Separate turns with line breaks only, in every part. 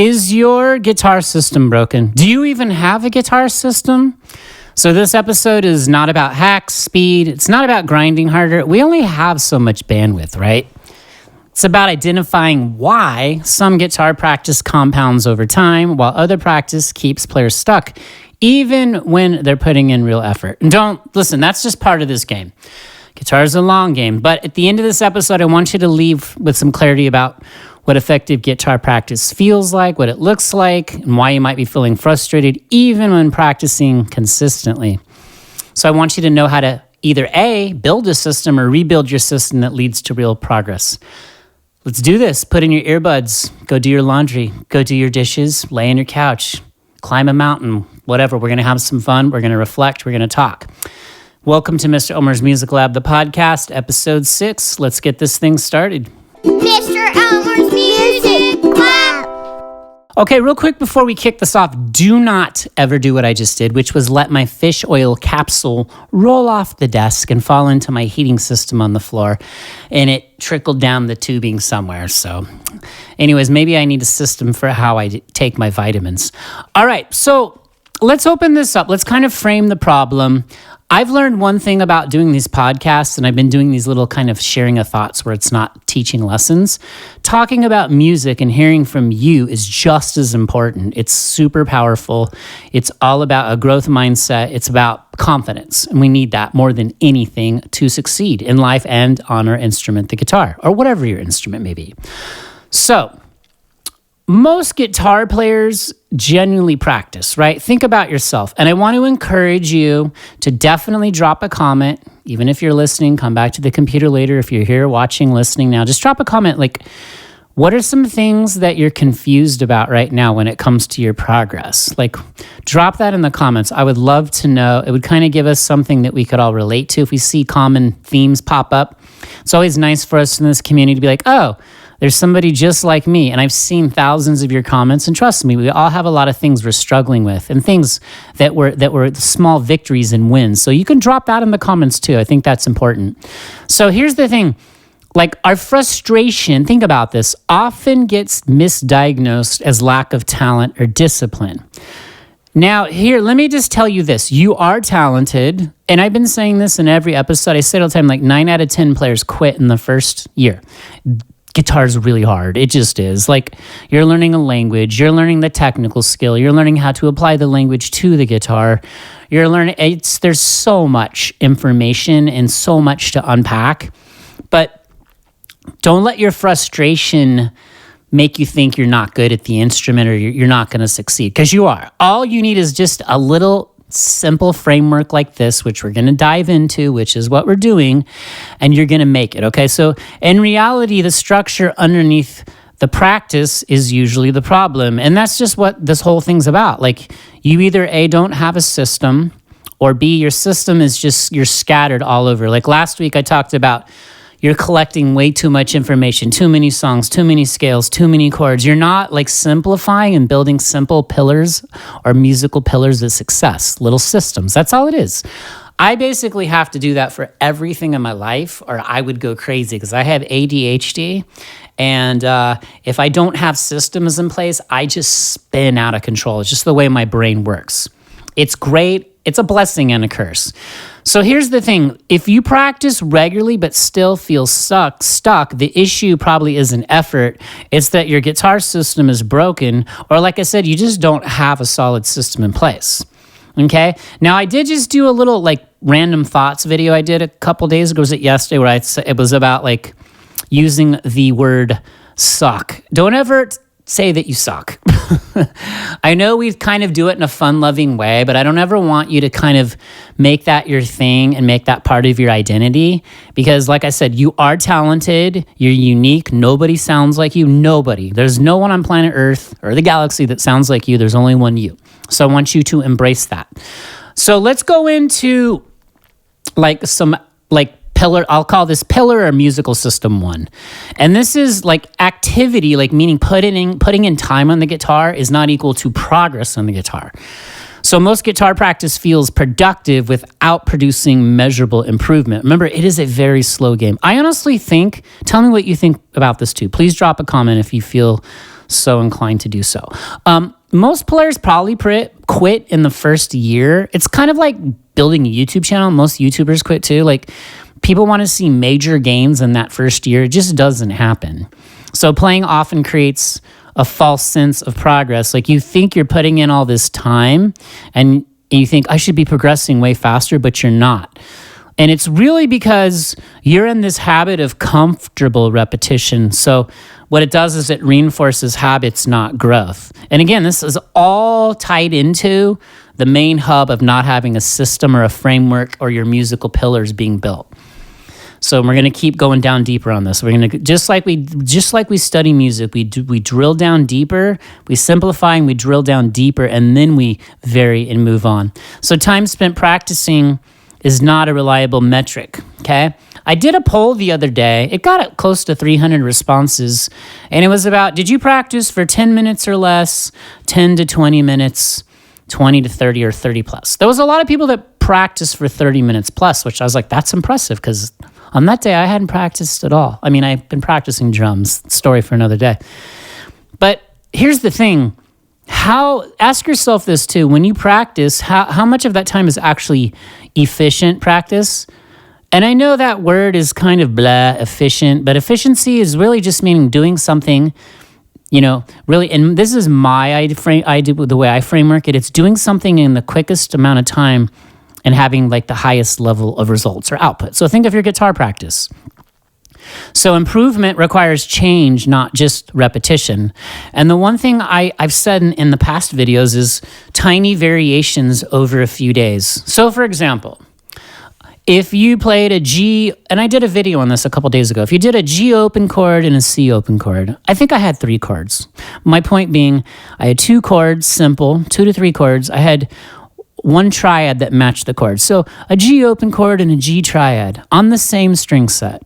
Is your guitar system broken? Do you even have a guitar system? So this episode is not about hacks, speed. It's not about grinding harder. We only have so much bandwidth, right? It's about identifying why some guitar practice compounds over time while other practice keeps players stuck, even when they're putting in real effort. And listen, that's just part of this game. Guitar is a long game, but at the end of this episode, I want you to leave with some clarity about what effective guitar practice feels like, what it looks like, and why you might be feeling frustrated even when practicing consistently. So I want you to know how to either A, build a system or rebuild your system that leads to real progress. Let's do this. Put in your earbuds, go do your laundry, go do your dishes, lay on your couch, climb a mountain, whatever. We're going to have some fun. We're going to reflect. We're going to talk. Welcome to Mr. Elmer's Music Lab, the podcast, episode 6. Let's get this thing started.
Mr. Elmer's Music Lab.
Okay, real quick before we kick this off, do not ever do what I just did, which was let my fish oil capsule roll off the desk and fall into my heating system on the floor, and it trickled down the tubing somewhere. So anyways, maybe I need a system for how I take my vitamins. All right, so let's open this up. Let's kind of frame the problem. I've learned one thing about doing these podcasts, and I've been doing these little kind of sharing of thoughts where it's not teaching lessons. Talking about music and hearing from you is just as important. It's super powerful. It's all about a growth mindset. It's about confidence, and we need that more than anything to succeed in life and on our instrument, the guitar, or whatever your instrument may be. So, most guitar players genuinely practice, right? Think about yourself. And I want to encourage you to definitely drop a comment. Even if you're listening, come back to the computer later. If you're here watching, listening now, just drop a comment. Like, what are some things that you're confused about right now when it comes to your progress? Like, drop that in the comments. I would love to know. It would kind of give us something that we could all relate to. If we see common themes pop up, it's always nice for us in this community to be like, oh, there's somebody just like me, and I've seen thousands of your comments, and trust me, we all have a lot of things we're struggling with, and things that were small victories and wins. So you can drop that in the comments too. I think that's important. So here's the thing. Like, our frustration, think about this, often gets misdiagnosed as lack of talent or discipline. Now, here, let me just tell you this. You are talented, and I've been saying this in every episode. I say it all the time, like 9 out of 10 players quit in the first year. Guitar's really hard. It just is. Like, you're learning a language, you're learning the technical skill, you're learning how to apply the language to the guitar. You're learning, there's so much information and so much to unpack. But don't let your frustration make you think you're not good at the instrument or you're not going to succeed, because you are. All you need is just a little simple framework like this, which we're going to dive into, which is what we're doing, and you're going to make it, okay? So in reality, the structure underneath the practice is usually the problem, and that's just what this whole thing's about. Like, you either A, don't have a system, or B, your system is just, you're scattered all over. Like last week I talked about you're collecting way too much information, too many songs, too many scales, too many chords. You're not like simplifying and building simple pillars or musical pillars of success, little systems. That's all it is. I basically have to do that for everything in my life, or I would go crazy, because I have ADHD. And if I don't have systems in place, I just spin out of control. It's just the way my brain works. It's great. It's a blessing and a curse. So here's the thing. If you practice regularly but still feel stuck, the issue probably isn't effort. It's that your guitar system is broken, or like I said, you just don't have a solid system in place. Okay? Now, I did just do a little like random thoughts video I did a couple days ago. Was it yesterday? Where it was about like using the word suck. Don't ever say that you suck. I know we kind of do it in a fun-loving way, but I don't ever want you to kind of make that your thing and make that part of your identity, because like I said, you are talented, you're unique, nobody sounds like you, nobody. There's no one on planet Earth or the galaxy that sounds like you, there's only one you. So I want you to embrace that. So let's go into like some like pillar, I'll call this pillar or musical system 1. And this is like activity, like meaning putting in time on the guitar is not equal to progress on the guitar. So most guitar practice feels productive without producing measurable improvement. Remember, it is a very slow game. I honestly think, tell me what you think about this too. Please drop a comment if you feel so inclined to do so. Most players probably quit in the first year. It's kind of like building a YouTube channel. Most YouTubers quit too. Like, people want to see major gains in that first year. It just doesn't happen. So playing often creates a false sense of progress. Like, you think you're putting in all this time and you think I should be progressing way faster, but you're not. And it's really because you're in this habit of comfortable repetition. So what it does is it reinforces habits, not growth. And again, this is all tied into the main hub of not having a system or a framework or your musical pillars being built. So we're going to keep going down deeper on this. We're going to just like we study music, we drill down deeper, we simplify and we drill down deeper, and then we vary and move on. So time spent practicing is not a reliable metric, okay? I did a poll the other day. It got close to 300 responses, and it was about, did you practice for 10 minutes or less, 10 to 20 minutes, 20 to 30, or 30 plus? There was a lot of people that practiced for 30 minutes plus, which I was like, that's impressive, because on that day, I hadn't practiced at all. I mean, I've been practicing drums, story for another day. But here's the thing. Ask yourself this too, when you practice, how much of that time is actually efficient practice? And I know that word is kind of blah, efficient, but efficiency is really just meaning doing something, really, and this is the way I framework it. It's doing something in the quickest amount of time and having like the highest level of results or output. So think of your guitar practice. So improvement requires change, not just repetition. And the one thing I've said in the past videos is tiny variations over a few days. So for example, if you played a G, and I did a video on this a couple days ago, if you did a G open chord and a C open chord, I think I had 3 chords. My point being, I had 2 chords, simple, 2 to 3 chords. I had one triad that matched the chords. So a G open chord and a G triad on the same string set.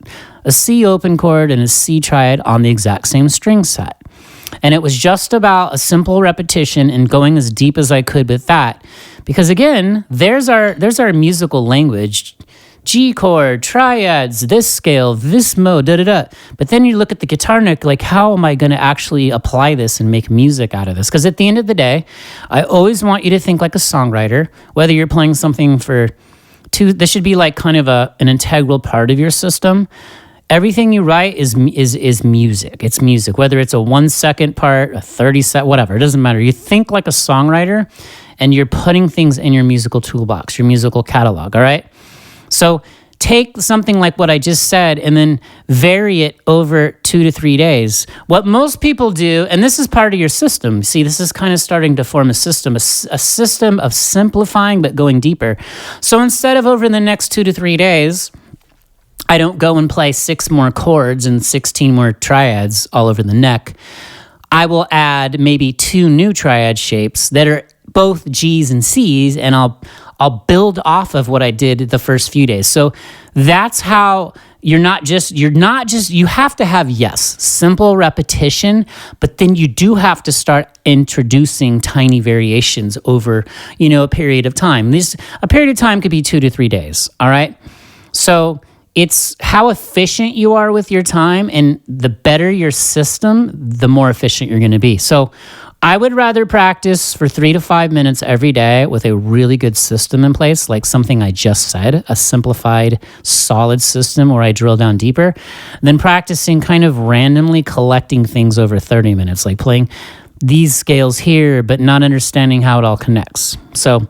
A C open chord and a C triad on the exact same string set. And it was just about a simple repetition and going as deep as I could with that. Because again, there's our musical language. G chord, triads, this scale, this mode, da-da-da. But then you look at the guitar neck, like, how am I going to actually apply this and make music out of this? Because at the end of the day, I always want you to think like a songwriter, whether you're playing something for this should be like kind of an integral part of your system. Everything you write is music. It's music, whether it's a 1 second part, a 30 second, whatever. It doesn't matter. You think like a songwriter, and you're putting things in your musical toolbox, your musical catalog, all right? So take something like what I just said and then vary it over 2 to 3 days. What most people do, and this is part of your system. See, this is kind of starting to form a system of simplifying but going deeper. So instead of over the next 2 to 3 days, I don't go and play 6 more chords and 16 more triads all over the neck. I will add maybe 2 new triad shapes that are both G's and C's, and I'll build off of what I did the first few days. So that's how you have to have, yes, simple repetition, but then you do have to start introducing tiny variations over, a period of time. A period of time could be 2 to 3 days, all right? So it's how efficient you are with your time, and the better your system, the more efficient you're going to be. So I would rather practice for 3 to 5 minutes every day with a really good system in place, like something I just said, a simplified, solid system where I drill down deeper, than practicing kind of randomly collecting things over 30 minutes, like playing these scales here, but not understanding how it all connects. So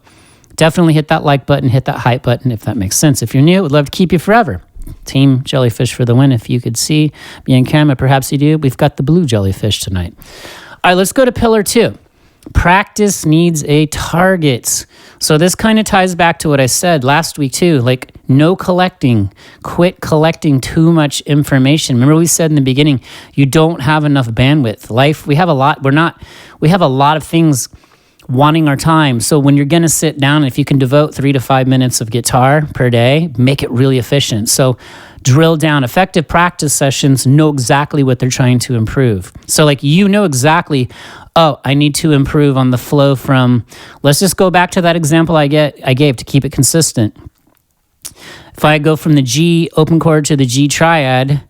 definitely hit that like button, hit that hype button if that makes sense. If you're new, I would love to keep you forever. Team Jellyfish for the win. If you could see me on camera, perhaps you do. We've got the blue jellyfish tonight. All right, let's go to pillar 2. Practice needs a target. So this kind of ties back to what I said last week too, like no collecting, quit collecting too much information. Remember we said in the beginning, you don't have enough bandwidth. Life, we have a lot of things wanting our time. So when you're going to sit down, if you can devote 3 to 5 minutes of guitar per day, make it really efficient. So drill down. Effective practice sessions know exactly what they're trying to improve. So like exactly, I need to improve on the flow from, let's just go back to that example I gave to keep it consistent. If I go from the G open chord to the G triad,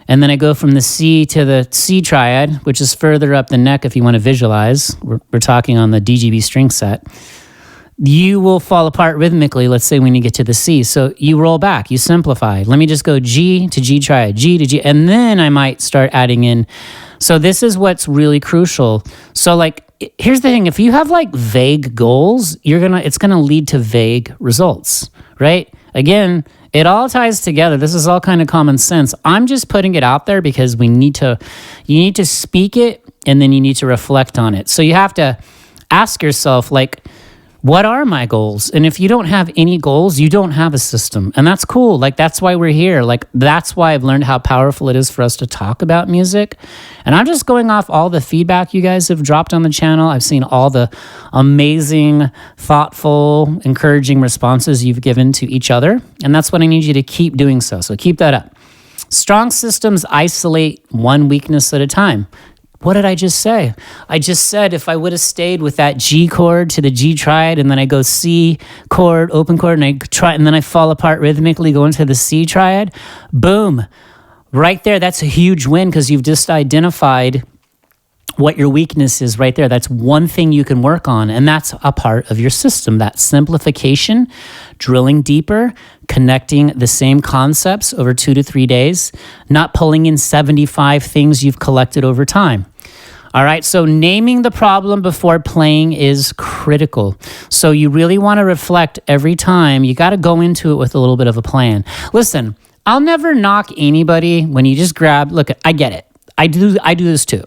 And then I go from the C to the C triad, which is further up the neck if you want to visualize. We're talking on the DGB string set. You will fall apart rhythmically, let's say, when you get to the C. So you roll back, you simplify. Let me just go G to G triad, G to G, and then I might start adding in. So this is what's really crucial. So like, here's the thing. If you have like vague goals, it's going to lead to vague results, right? Again, it all ties together. This is all kind of common sense. I'm just putting it out there because you need to speak it and then you need to reflect on it. So you have to ask yourself, like, what are my goals? And if you don't have any goals, you don't have a system. And that's cool. Like, that's why we're here. Like, that's why I've learned how powerful it is for us to talk about music. And I'm just going off all the feedback you guys have dropped on the channel. I've seen all the amazing, thoughtful, encouraging responses you've given to each other. And that's what I need you to keep doing so. So keep that up. Strong systems isolate one weakness at a time. What did I just say? I just said if I would have stayed with that G chord to the G triad and then I go C chord, open chord, and then I fall apart rhythmically, go into the C triad, boom. Right there, that's a huge win because you've just identified what your weakness is right there. That's one thing you can work on, and that's a part of your system. That simplification, drilling deeper, connecting the same concepts over 2 to 3 days, not pulling in 75 things you've collected over time. All right, so naming the problem before playing is critical. So you really want to reflect every time. You got to go into it with a little bit of a plan. Listen, I'll never knock anybody when you just grab, look, I get it. I do this too.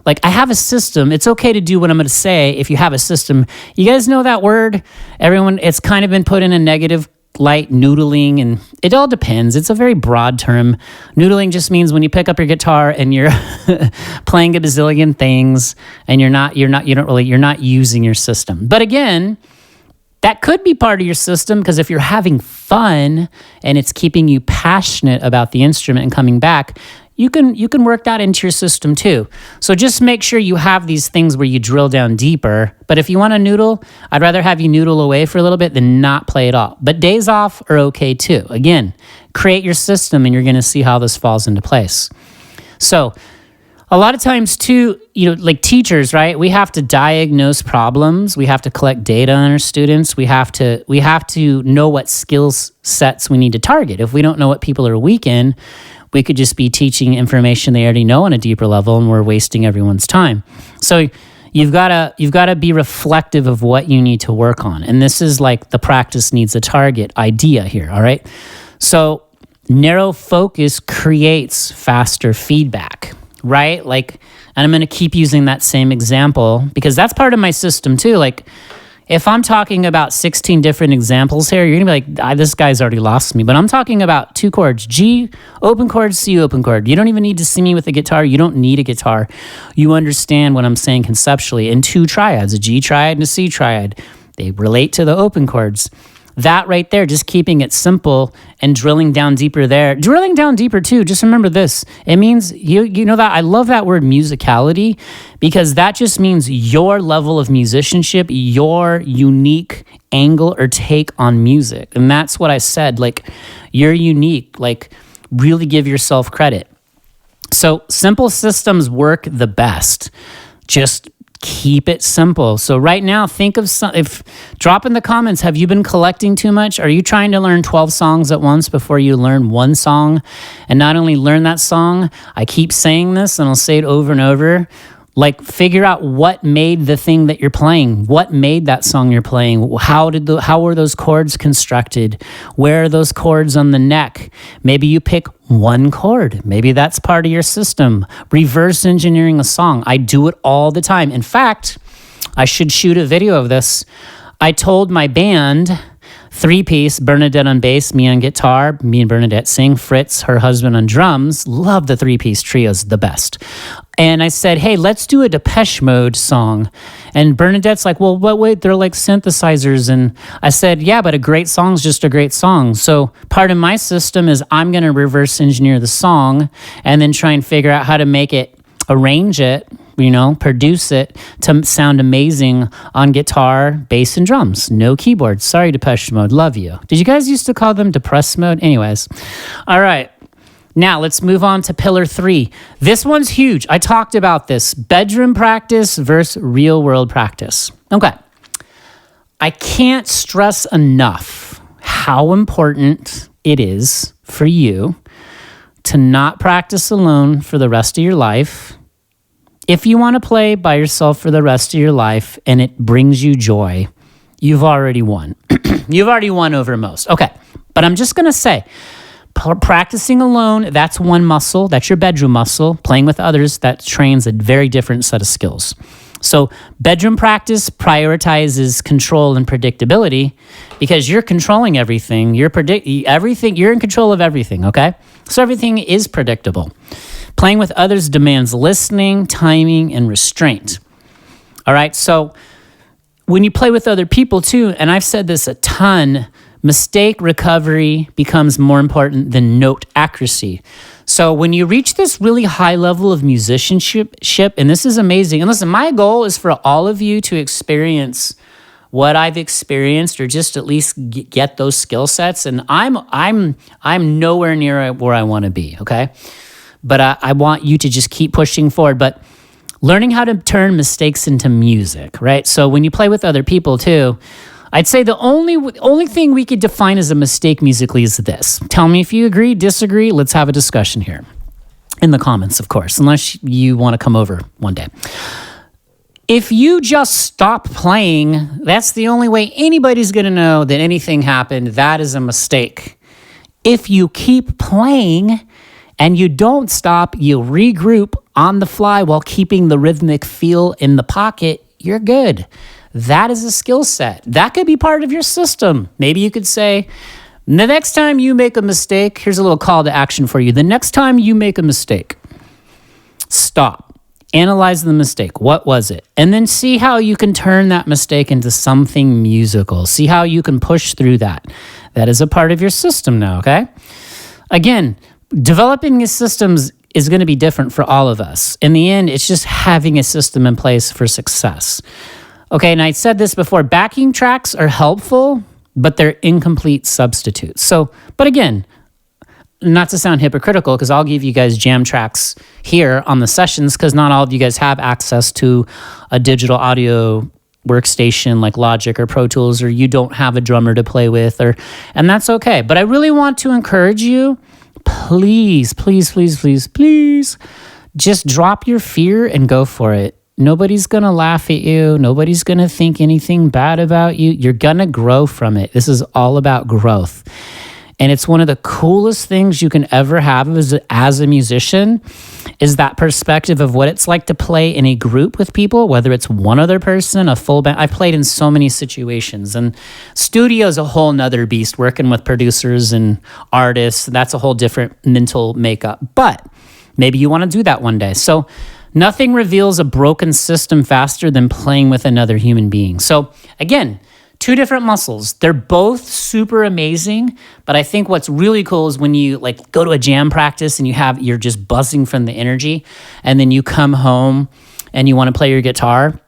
Like, I have a system. It's okay to do what I'm going to say if you have a system. You guys know that word? Everyone, it's kind of been put in a negative light, noodling, and it all depends. It's a very broad term. Noodling just means when you pick up your guitar and you're playing a bazillion things and you're not using your system. But again, that could be part of your system because if you're having fun and it's keeping you passionate about the instrument and coming back, you can work that into your system too. So just make sure you have these things where you drill down deeper. But if you want to noodle, I'd rather have you noodle away for a little bit than not play at all. But days off are okay too. Again, create your system and you're going to see how this falls into place. So a lot of times too, like teachers, right? We have to diagnose problems. We have to collect data on our students. We have to know what skills sets we need to target. If we don't know what people are weak in, we could just be teaching information they already know on a deeper level, and we're wasting everyone's time. So you've got to be reflective of what you need to work on. And this is like the practice needs a target idea here, all right? So narrow focus creates faster feedback, right? Like, and I'm going to keep using that same example because that's part of my system too. Like, if I'm talking about 16 different examples here, you're going to be like, this guy's already lost me. But I'm talking about 2 chords, G, open chord, C, open chord. You don't even need to see me with a guitar. You don't need a guitar. You understand what I'm saying conceptually. And 2 triads, a G triad and a C triad. They relate to the open chords. That right there, just keeping it simple and drilling down deeper there. Drilling down deeper too, just remember this. It means, you know that, I love that word musicality because that just means your level of musicianship, your unique angle or take on music. And that's what I said, like, you're unique, like, really give yourself credit. So simple systems work the best. Just keep it simple. So right now, think of drop in the comments, have you been collecting too much? Are you trying to learn 12 songs at once before you learn one song? And not only learn that song, I keep saying this and I'll say it over and over, like figure out what made the thing that you're playing, what made that song you're playing, how were those chords constructed, where are those chords on the neck? Maybe you pick one chord, maybe that's part of your system. Reverse engineering a song, I do it all the time. In fact, I should shoot a video of this. I told my band, 3-piece, Bernadette on bass, me on guitar, me and Bernadette sing, Fritz, her husband, on drums. Love the 3-piece trios, the best. And I said, hey, let's do a Depeche Mode song. And Bernadette's like, well, wait, they're like synthesizers. And I said, yeah, but a great song's just a great song. So part of my system is I'm going to reverse engineer the song and then try and figure out how to make it, arrange it, produce it to sound amazing on guitar, bass, and drums. No keyboards. Sorry, Depeche Mode. Love you. Did you guys used to call them Depressed Mode? Anyways. All right. Now let's move on to pillar 3. This one's huge. I talked about this. Bedroom practice versus real world practice. Okay. I can't stress enough how important it is for you to not practice alone for the rest of your life. If you want to play by yourself for the rest of your life and it brings you joy, you've already won. You've already won over most. Okay. But I'm just going to say, practicing alone, that's one muscle. That's your bedroom muscle. Playing with others, that trains a very different set of skills. So bedroom practice prioritizes control and predictability because you're controlling everything. You're in control of everything, okay? So everything is predictable. Playing with others demands listening, timing, and restraint. All right, so when you play with other people too, and I've said this a ton, mistake recovery becomes more important than note accuracy. So when you reach this really high level of musicianship, and this is amazing, and listen, my goal is for all of you to experience what I've experienced, or just at least get those skill sets. And I'm nowhere near where I want to be. Okay, but I want you to just keep pushing forward. But learning how to turn mistakes into music, right? So when you play with other people too, I'd say the only thing we could define as a mistake musically is this. Tell me if you agree, disagree. Let's have a discussion here. In the comments, of course, unless you want to come over one day. If you just stop playing, that's the only way anybody's going to know that anything happened. That is a mistake. If you keep playing and you don't stop, you regroup on the fly while keeping the rhythmic feel in the pocket, you're good. That is a skill set. That could be part of your system. Maybe you could say, the next time you make a mistake, here's a little call to action for you. The next time you make a mistake, stop. Analyze the mistake. What was it? And then see how you can turn that mistake into something musical. See how you can push through that. That is a part of your system now, okay? Again, developing these systems is going to be different for all of us. In the end, it's just having a system in place for success. Okay, and I said this before, backing tracks are helpful, but they're incomplete substitutes. So, but again, not to sound hypocritical, because I'll give you guys jam tracks here on the sessions, because not all of you guys have access to a digital audio workstation like Logic or Pro Tools, or you don't have a drummer to play with, and that's okay. But I really want to encourage you, please, just drop your fear and go for it. Nobody's going to laugh at you. Nobody's going to think anything bad about you. You're going to grow from it. This is all about growth. And it's one of the coolest things you can ever have as a musician is that perspective of what it's like to play in a group with people, whether it's one other person, a full band. I've played in so many situations, and studio is a whole nother beast, working with producers and artists. That's a whole different mental makeup, but maybe you want to do that one day. So nothing reveals a broken system faster than playing with another human being. So again, two different muscles. They're both super amazing, but I think what's really cool is when you go to a jam practice and you're just buzzing from the energy, and then you come home and you want to play your guitar.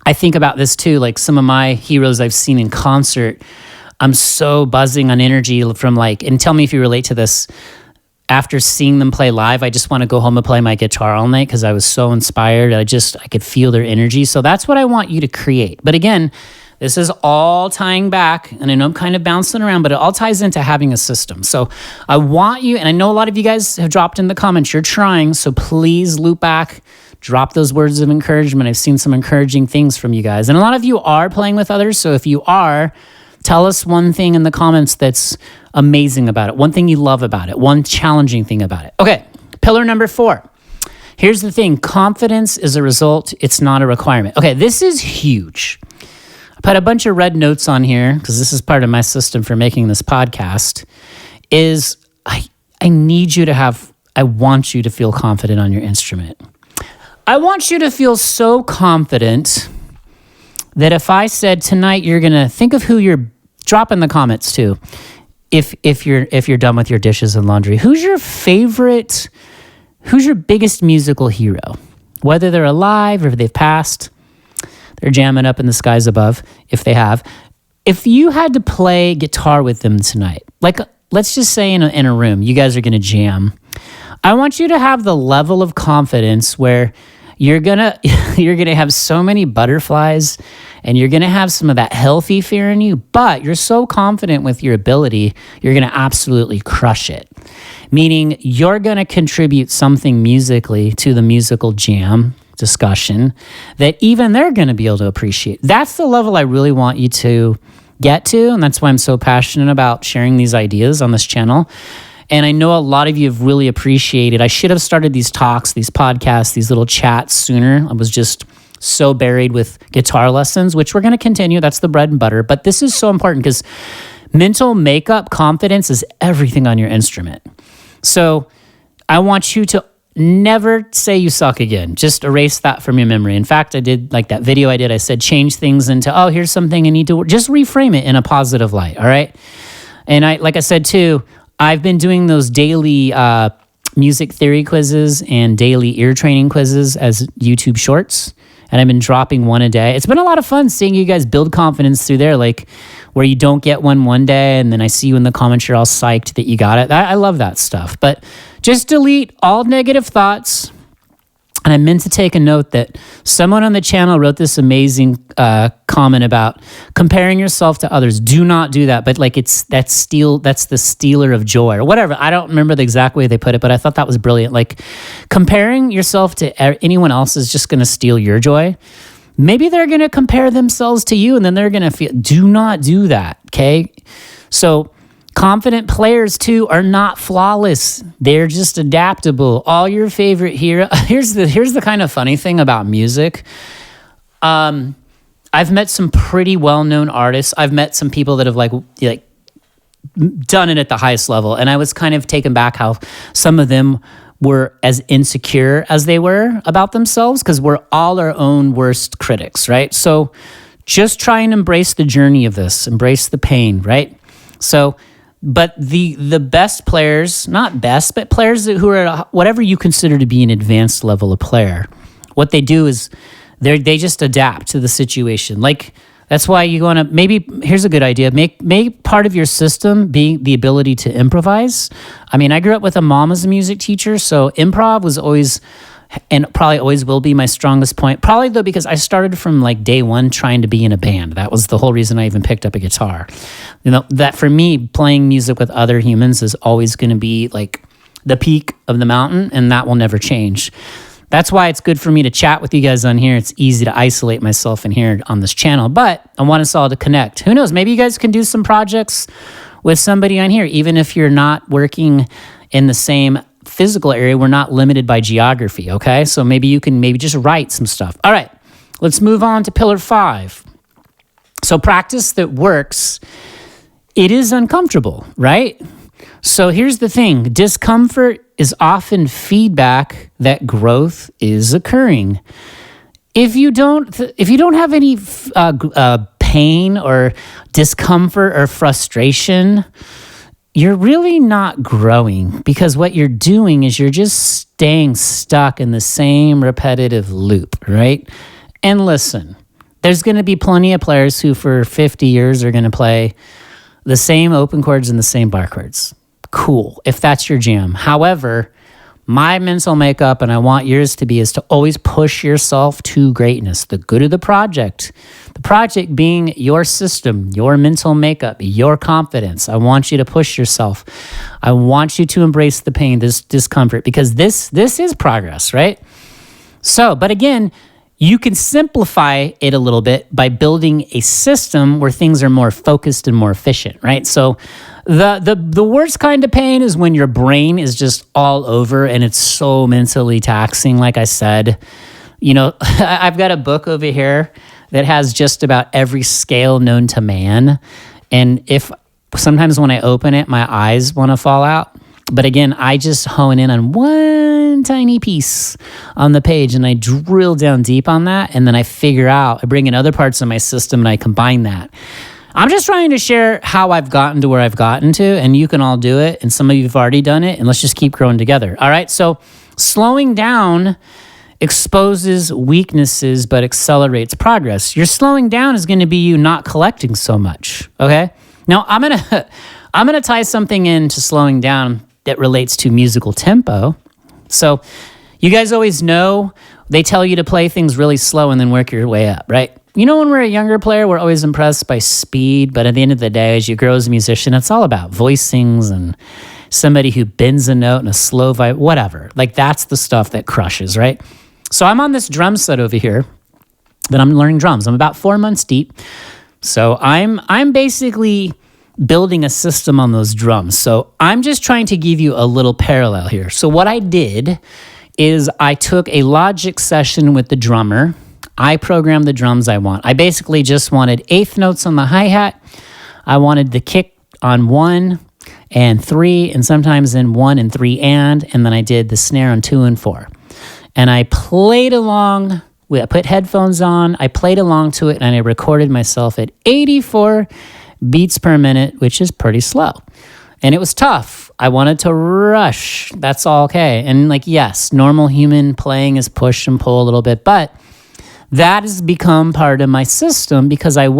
I think about this too, like some of my heroes I've seen in concert. I'm so buzzing on energy from and tell me if you relate to this. After seeing them play live, I just want to go home and play my guitar all night because I was so inspired. I could feel their energy. So that's what I want you to create. But again, this is all tying back, and I know I'm kind of bouncing around, but it all ties into having a system. So I want you, and I know a lot of you guys have dropped in the comments, you're trying, so please loop back, drop those words of encouragement. I've seen some encouraging things from you guys. And a lot of you are playing with others, so if you are, tell us one thing in the comments that's amazing about it, one thing you love about it, one challenging thing about it. Okay, pillar number 4. Here's the thing. Confidence is a result. It's not a requirement. Okay, this is huge. I put a bunch of red notes on here because this is part of my system for making this podcast, is I want you to feel confident on your instrument. I want you to feel so confident that if I said tonight you're going to think of who you're, drop in the comments too, if you're done with your dishes and laundry, who's your biggest musical hero? Whether they're alive or if they've passed, they're jamming up in the skies above, if they have. If you had to play guitar with them tonight, let's just say in a room, you guys are going to jam. I want you to have the level of confidence where you're gonna have so many butterflies and you're gonna have some of that healthy fear in you, but you're so confident with your ability, you're gonna absolutely crush it. Meaning you're gonna contribute something musically to the musical jam discussion that even they're gonna be able to appreciate. That's the level I really want you to get to, and that's why I'm so passionate about sharing these ideas on this channel. And I know a lot of you have really appreciated. I should have started these talks, these podcasts, these little chats sooner. I was just so buried with guitar lessons, which we're going to continue. That's the bread and butter. But this is so important because mental makeup, confidence is everything on your instrument. So I want you to never say you suck again. Just erase that from your memory. In fact, I did like that video I did. I said, change things into, oh, here's something I need to, just reframe it in a positive light. All right. And like I said, too, I've been doing those daily music theory quizzes and daily ear training quizzes as YouTube shorts. And I've been dropping one a day. It's been a lot of fun seeing you guys build confidence through there, like where you don't get one day and then I see you in the comments, you're all psyched that you got it. I love that stuff. But just delete all negative thoughts. And I meant to take a note that someone on the channel wrote this amazing comment about comparing yourself to others. Do not do that. But like that's the stealer of joy or whatever. I don't remember the exact way they put it, but I thought that was brilliant. Like comparing yourself to anyone else is just going to steal your joy. Maybe they're going to compare themselves to you and then they're going to feel, do not do that. Okay. So confident players, too, are not flawless. They're just adaptable. All your favorite hero. Here's the kind of funny thing about music. I've met some pretty well-known artists. I've met some people that have like done it at the highest level, and I was kind of taken back how some of them were as insecure as they were about themselves because we're all our own worst critics, right? So just try and embrace the journey of this, embrace the pain, right? So. But the best players, not best, but players who are at whatever you consider to be an advanced level of player, what they do is they just adapt to the situation. Like that's why you want to maybe here's a good idea: make part of your system be the ability to improvise. I mean, I grew up with a mom as a music teacher, so improv was always and probably always will be my strongest point. Probably though, because I started from like day one trying to be in a band. That was the whole reason I even picked up a guitar. You know, that for me, playing music with other humans is always going to be like the peak of the mountain, and that will never change. That's why it's good for me to chat with you guys on here. It's easy to isolate myself in here on this channel, but I want us all to connect. Who knows? Maybe you guys can do some projects with somebody on here, even if you're not working in the same physical area. We're not limited by geography, okay? So maybe you can just write some stuff. All right, let's move on to pillar 5. So practice that works, it is uncomfortable, right? So here's the thing. Discomfort is often feedback that growth is occurring. If you don't have any pain or discomfort or frustration, you're really not growing because what you're doing is you're just staying stuck in the same repetitive loop, right? And listen, there's going to be plenty of players who for 50 years are going to play the same open chords and the same bar chords. Cool, if that's your jam. However, my mental makeup, and I want yours to be, is to always push yourself to greatness. The good of the project being your system, your mental makeup, your confidence. I want you to push yourself. I want you to embrace the pain, this discomfort, because this is progress, right? So, but again, you can simplify it a little bit by building a system where things are more focused and more efficient, right? So the worst kind of pain is when your brain is just all over and it's so mentally taxing. Like I said, you know, I've got a book over here that has just about every scale known to man. And if sometimes when I open it, my eyes want to fall out. But again, I just hone in on one tiny piece on the page and I drill down deep on that. And then I bring in other parts of my system and I combine that. I'm just trying to share how I've gotten to where I've gotten to, and you can all do it. And some of you have already done it, and let's just keep growing together. All right. So slowing down exposes weaknesses, but accelerates progress. Your slowing down is going to be you not collecting so much. Okay. Now I'm I'm going to tie something into slowing down that relates to musical tempo. So you guys always know they tell you to play things really slow and then work your way up, right? You know, when we're a younger player, we're always impressed by speed, but at the end of the day, as you grow as a musician, it's all about voicings and somebody who bends a note in a slow vibe, whatever. Like that's the stuff that crushes, right? So I'm on this drum set over here that I'm learning drums. I'm about 4 months deep. So I'm basically building a system on those drums. So I'm just trying to give you a little parallel here. So what I did is I took a Logic session with the drummer. I programmed the drums I want. I basically just wanted eighth notes on the hi-hat. I wanted the kick on 1 and 3, and sometimes in 1 and 3 and then I did the snare on 2 and 4. And I played along, I put headphones on, I played along to it, and I recorded myself at 84 beats per minute, which is pretty slow. And it was tough. I wanted to rush. That's all okay. And like, yes, normal human playing is push and pull a little bit, but that has become part of my system because I've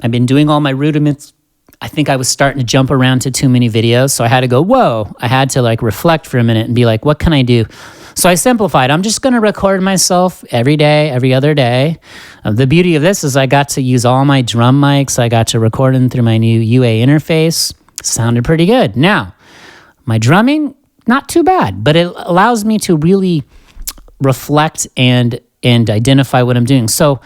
been doing all my rudiments. I think I was starting to jump around to too many videos. So I had to go, whoa. I had to like reflect for a minute and be like, what can I do? So I simplified. I'm just going to record myself every day, every other day. The beauty of this is I got to use all my drum mics. I got to record them through my new UA interface. Sounded pretty good. Now, my drumming, not too bad, but it allows me to really reflect and identify what I'm doing. So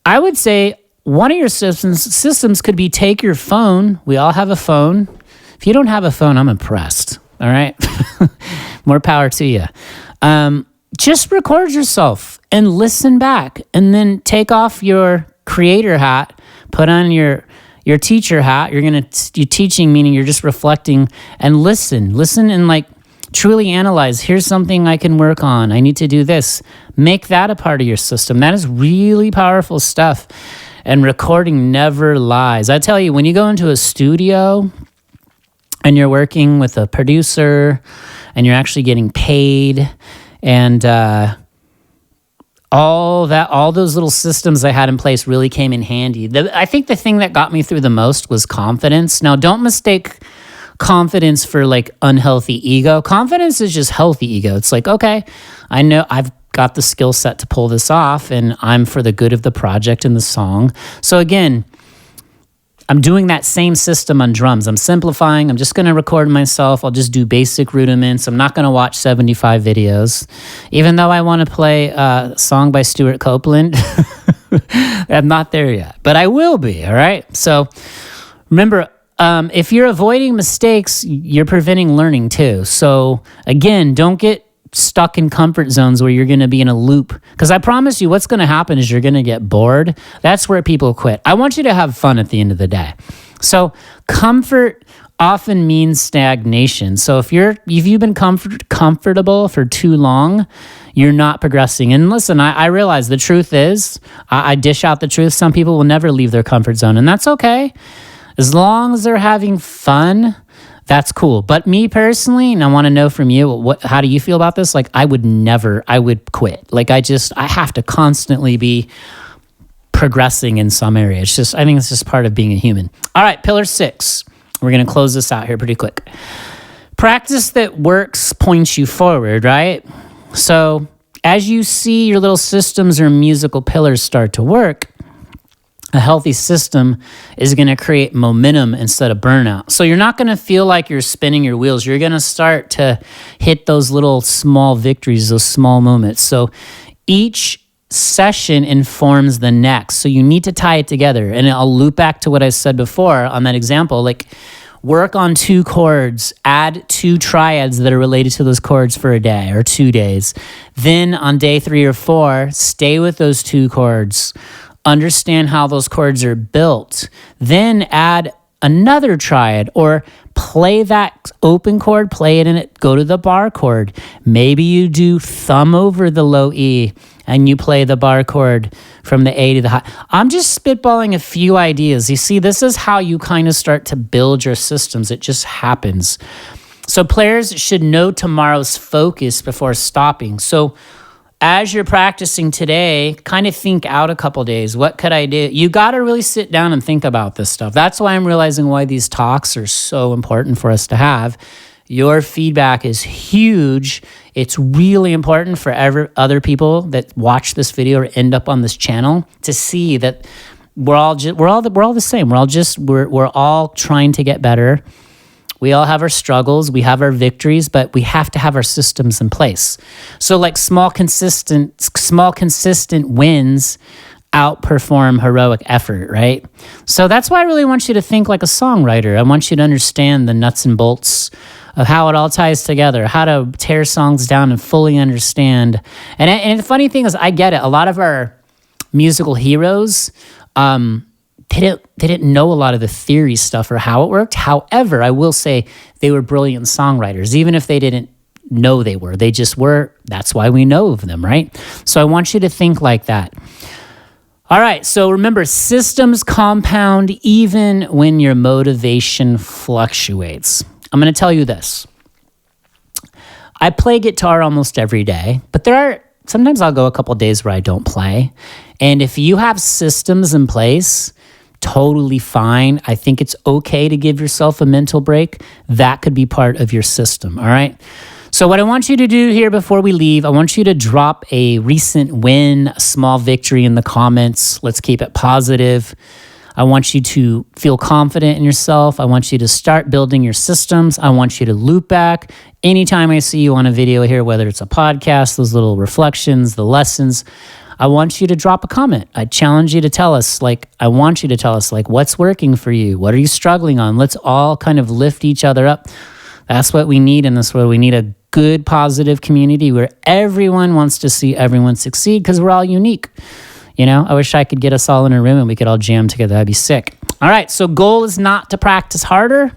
I would say one of your systems could be take your phone. We all have a phone. If you don't have a phone, I'm impressed. All right. More power to you. Just record yourself and listen back, and then take off your creator hat, put on your teacher hat. You're teaching, meaning you're just reflecting, and listen and like truly analyze. Here's something I can work on. I need to do this. Make that a part of your system. That is really powerful stuff. And recording never lies. I tell you, when you go into a studio and you're working with a producer and you're actually getting paid, and all those little systems I had in place really came in handy. I think the thing that got me through the most was confidence. Now, don't mistake confidence for like unhealthy ego. Confidence is just healthy ego. It's like, okay, I know I've got the skill set to pull this off, and I'm for the good of the project and the song. So again, I'm doing that same system on drums. I'm simplifying. I'm just going to record myself. I'll just do basic rudiments. I'm not going to watch 75 videos. Even though I want to play a song by Stuart Copeland, I'm not there yet, but I will be, all right? So remember, if you're avoiding mistakes, you're preventing learning too. So again, don't get stuck in comfort zones where you're going to be in a loop. Because I promise you, what's going to happen is you're going to get bored. That's where people quit. I want you to have fun at the end of the day. So comfort often means stagnation. So if you've been comfortable for too long, you're not progressing. And listen, I realize the truth is, I dish out the truth. Some people will never leave their comfort zone, and that's okay. As long as they're having fun, that's cool. But me personally, and I want to know from you, how do you feel about this? Like I would quit. Like I have to constantly be progressing in some area. I think it's just part of being a human. All right, pillar 6. We're going to close this out here pretty quick. Practice that works points you forward, right? So as you see your little systems or musical pillars start to work, a healthy system is going to create momentum instead of burnout. So you're not going to feel like you're spinning your wheels. You're going to start to hit those little small victories, those small moments. So each session informs the next. So you need to tie it together. And I'll loop back to what I said before on that example. Like work on 2 chords, add 2 triads that are related to those chords for a day or 2 days. Then on day 3 or 4, stay with those 2 chords. Understand how those chords are built, then add another triad or play that open chord, play it in it, go to the bar chord. Maybe you do thumb over the low E and you play the bar chord from the A to the high. I'm just spitballing a few ideas. You see, this is how you kind of start to build your systems. It just happens. So players should know tomorrow's focus before stopping. So as you're practicing today, kind of think out a couple days. What could I do? You got to really sit down and think about this stuff. That's why I'm realizing why these talks are so important for us to have. Your feedback is huge. It's really important for other people that watch this video or end up on this channel to see that we're all the same. We're all trying to get better. We all have our struggles, we have our victories, but we have to have our systems in place. So like small consistent wins outperform heroic effort, right? So that's why I really want you to think like a songwriter. I want you to understand the nuts and bolts of how it all ties together, how to tear songs down and fully understand. And the funny thing is, I get it. A lot of our musical heroes, they didn't know a lot of the theory stuff or how it worked. However, I will say they were brilliant songwriters, even if they didn't know they were. They just were. That's why we know of them, right? So I want you to think like that. All right, so remember, systems compound even when your motivation fluctuates. I'm going to tell you this. I play guitar almost every day, but sometimes I'll go a couple days where I don't play. And if you have systems in place, totally fine. I think it's okay to give yourself a mental break. That could be part of your system, all right? So what I want you to do here before we leave, I want you to drop a recent win, a small victory in the comments. Let's keep it positive. I want you to feel confident in yourself. I want you to start building your systems. I want you to loop back. Anytime I see you on a video here, whether it's a podcast, those little reflections, the lessons, I want you to drop a comment. I challenge you to tell us, what's working for you? What are you struggling on? Let's all kind of lift each other up. That's what we need in this world. We need a good, positive community where everyone wants to see everyone succeed because we're all unique. You know, I wish I could get us all in a room and we could all jam together. That'd be sick. All right, so goal is not to practice harder,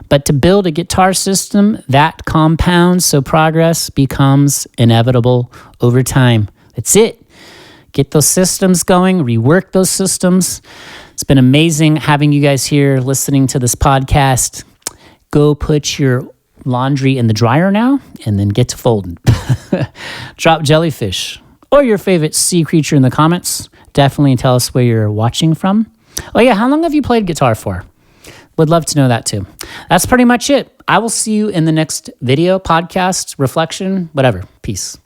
but to build a guitar system that compounds so progress becomes inevitable over time. That's it. Get those systems going, rework those systems. It's been amazing having you guys here listening to this podcast. Go put your laundry in the dryer now and then get to folding. Drop jellyfish or your favorite sea creature in the comments. Definitely tell us where you're watching from. Oh yeah, how long have you played guitar for? Would love to know that too. That's pretty much it. I will see you in the next video, podcast, reflection, whatever. Peace.